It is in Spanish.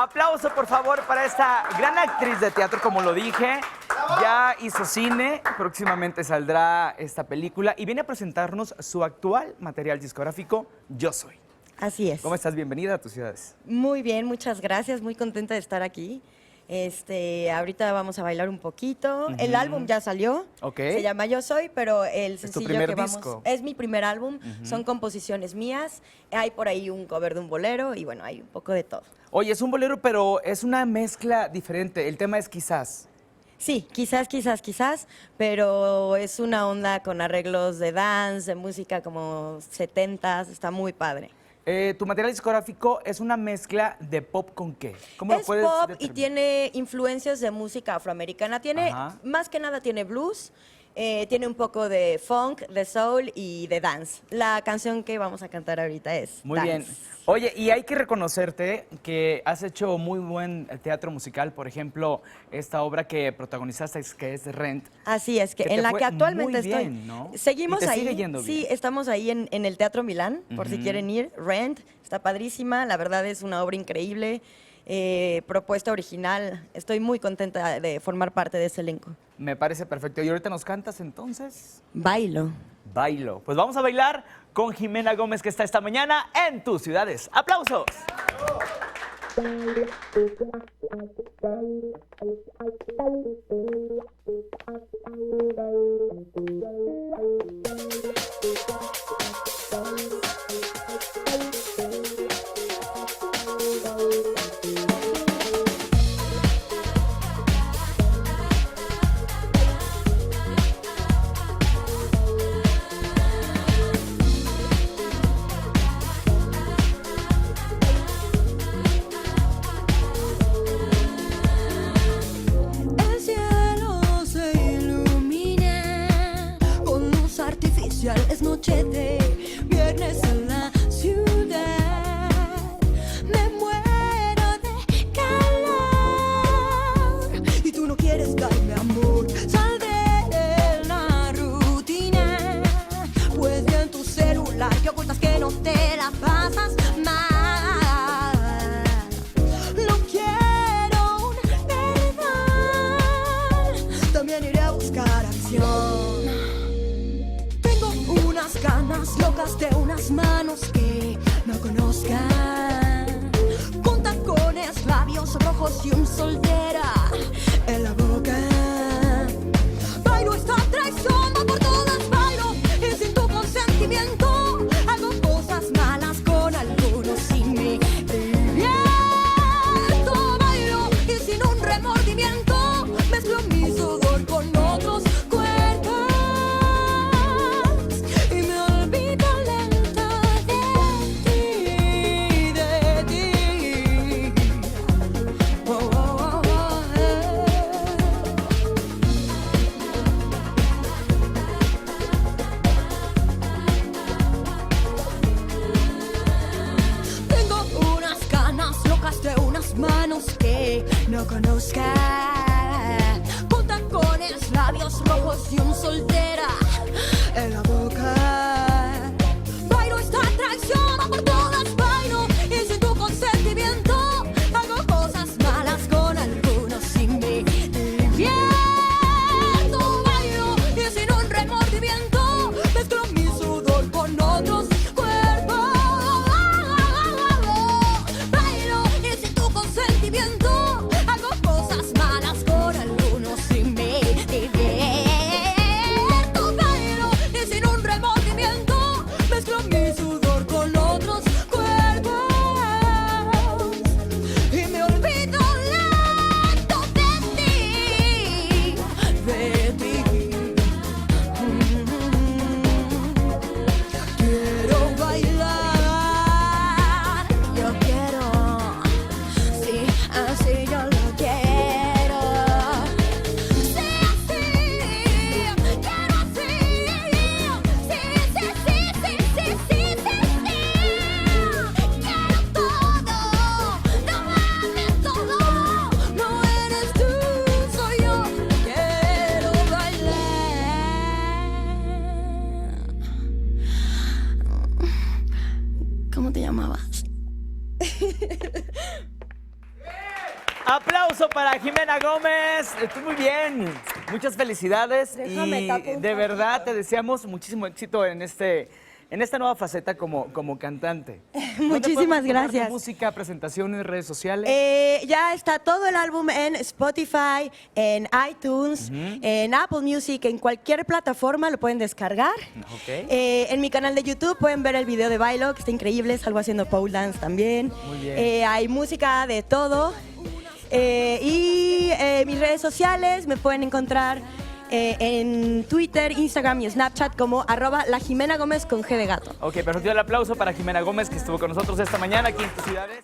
Aplauso, por favor, para esta gran actriz de teatro, como lo dije. Ya hizo cine, próximamente saldrá esta película y viene a presentarnos su actual material discográfico, Yo Soy. Así es. ¿Cómo estás? Bienvenida a tus ciudades. Muy bien, muchas gracias, muy contenta de estar aquí. Ahorita vamos a bailar un poquito. El álbum ya salió. Ok. Se llama Yo Soy, pero el tu sencillo primer que vamos disco. es mi primer álbum. Son composiciones mías. Hay por ahí un cover de un bolero y bueno, hay un poco de todo. Oye, es un bolero, pero es una mezcla diferente. El tema es quizás. Sí, quizás, pero es una onda con arreglos de dance, de música como 70s, está muy padre. Tu material discográfico es una mezcla de pop con qué. ¿Cómo lo Es puedes pop y determinar? tiene influencias de música afroamericana. Tiene, Ajá. más que nada tiene blues, tiene un poco de funk, de soul y de dance. La canción que vamos a cantar ahorita es Muy Dance. bien. Oye, y hay que reconocerte que has hecho muy buen teatro musical. Por ejemplo, esta obra que protagonizaste, que es Rent. Así es, que Que te en la fue que actualmente muy estoy. bien, ¿no? Seguimos Y te ahí. sigue yendo Sí, bien. estamos ahí en el Teatro Milán, por si quieren ir. Rent, está padrísima. La verdad es una obra increíble. Propuesta original. Estoy muy contenta de formar parte de ese elenco. Me parece perfecto. ¿Y ahorita nos cantas entonces? Bailo. Bailo. Pues vamos a bailar con Jimena Gómez, que está esta mañana en tus ciudades. ¡Aplausos! El cielo se ilumina con luz artificial. Es noche de viernes en la ciudad. Me muero de calor y tú no quieres darme amor. Sal de la rutina, pues ya en tu celular que ocultas que no te la pasas mal. No quiero un perdón, también iré a buscar acción. Tengo unas ganas locas de unas manos que no conozcan, con tacones, labios rojos y un soltera en la boca. Bailo esta traición, va por todas, bailo y sin tu consentimiento. Hago cosas malas con algunos sin mi divierto. Bailo y sin un remordimiento mezclo mi sudor con otros cuerpos y me olvido lento de ti. Oh, oh, oh, oh, Tengo unas ganas locas de unas manos que no conozca, con tacones, labios rojos y un soltera en la boca. Bailo esta traición, va por todas, bailo y sin tu consentimiento. Hago cosas malas con algunos sin mi divierto. Bailo y sin un remordimiento mezclo mi sudor con otros cuerpos. Bailo y sin tu consentimiento hago cosas malas con algunos sin mi divierto. Bailo y sin un remordimiento mezclo mi sudor con otros cuerpos y me olvido lento de ti, de ti. Quiero bailar, yo quiero, sí, así yo lo quiero. Sí, así, quiero así, sí, sí, sí, sí, sí, sí, sí, sí. Quiero todo, dame todo, no eres tú, soy yo. Quiero bailar. ¿Cómo te llamabas? Aplauso para Jimena Gómez. Tú muy bien. Muchas felicidades. Déjame Y tapo un de verdad poquito. te deseamos muchísimo éxito en esta nueva faceta como cantante. ¿Dónde Muchísimas podemos encontrar tu gracias. música, presentaciones, redes sociales. Ya está todo el álbum en Spotify, en iTunes, en Apple Music, en cualquier plataforma lo pueden descargar. Ok. En mi canal de YouTube pueden ver el video de Bailo, que está increíble, salgo haciendo pole dance también. Muy bien. Hay música de todo. Mis redes sociales me pueden encontrar en Twitter, Instagram y Snapchat como @lajimenagomez con G de gato. Ok, perfecto. El aplauso para Jimena Gómez, que estuvo con nosotros esta mañana aquí en tus ciudades.